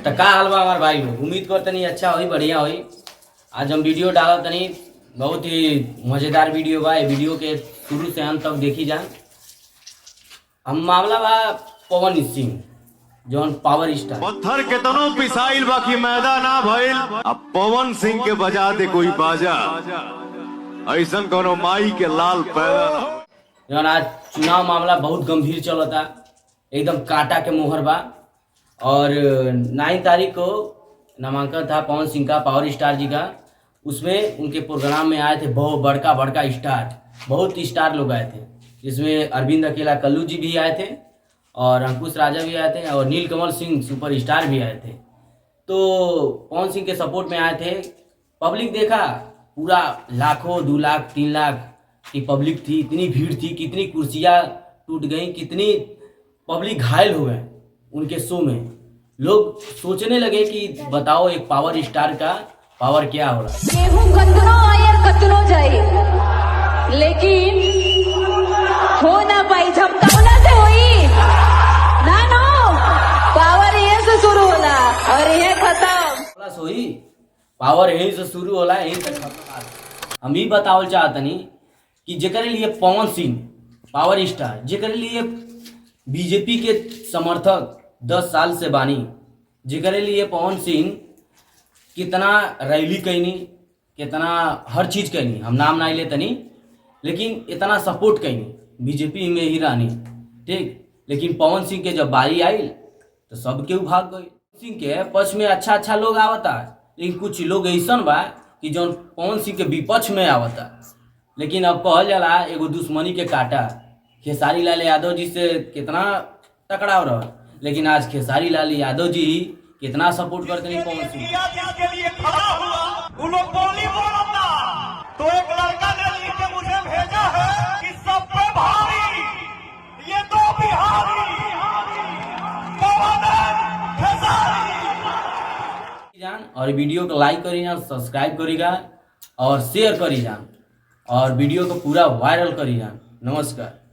तो का हाल बा हमार भाई लोग, उम्मीद करते नहीं अच्छा होई, बढ़िया होई। आज हम वीडियो डालत तनी, बहुत ही मजेदार वीडियो बा। ये वीडियो के शुरू से अंत तक देखी जान। हम मामला बा पवन सिंह जौन पावर स्टार। पत्थर के तनो पिसाइल बाकी मैदा ना भइल। अब पवन सिंह के बजा दे कोई बाजा, ऐसन कोनो माई के लाल पैदा। जौन आज चुनाव मामला बहुत गंभीर चलता, एकदम कांटा के मोहर बा। और 9 तारीख को नामांकन था पवन सिंह का, पावर स्टार जी का। उसमें उनके प्रोग्राम में आए थे बहुत बड़का स्टार, बहुत स्टार लोग आए थे, जिसमें अरविंद अकेला कल्लू जी भी आए थे और अंकुश राजा भी आए थे और नीलकमल सिंह सुपर स्टार भी आए थे। तो पवन सिंह के सपोर्ट में आए थे। पब्लिक देखा, पूरा लाखों, 2 लाख 3 लाख की पब्लिक थी। इतनी भीड़ थी, कितनी कुर्सियाँ टूट गई, कितनी पब्लिक घायल हो गए उनके शो में। लोग सोचने लगे कि बताओ एक पावर स्टार का पावर क्या हो रहा है। गेहूं कतनो आयर कतनो जाए, लेकिन हो ना पाई झमकावना से होई ना। नो पावर ये से शुरू होला और ये खत्म सोई। पावर यहीं से शुरू होला, यहीं से खत्म। हम ही बतावल चाहतनी कि जेकर लिए पवन सिंह पावर स्टार, जेकर लिए बीजेपी के समर्थक 10 साल से बानी, जेकर लिए पवन सिंह कितना रैली कैनी, कितना हर चीज कैनी, हम नाम नहीं लेतनी, लेकिन इतना सपोर्ट कैनी, बीजेपी में ही रानी, ठीक। लेकिन पवन सिंह के जब बारी आई तो सब केहू भाग गए। सिंह के पक्ष में अच्छा लोग आवता, लेकिन कुछ लोग ऐसा बा कि जो पवन सिंह के विपक्ष में आवता। लेकिन अब कहल जाला एगो दुश्मनी के काटा। खेसारी लाल यादव जी से कितना टकराव रहा, लेकिन आज खेसारी लाल यादव जी कितना सपोर्ट करते हैं पवन सिंह। जिसके लिए खड़ा हुआ वो लोग बोली बोलता, तो एक लड़का ने लिख के मुझे भेजा है कि सब पे भारी ये 2 बिहारी पवन खेसारी जान। और वीडियो को लाइक करी जान, सब्सक्राइब करी जान और शेयर करी जान और वीडियो को पूरा वायरल करी जान। नमस्कार।